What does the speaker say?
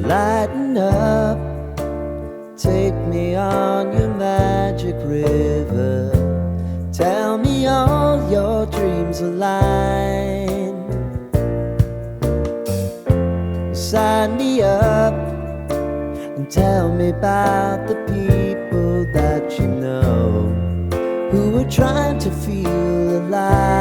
Lighten up, take me on your magic river. Tell me all your dreams align. Sign me up and tell me about the people that you know who are trying to feel alive.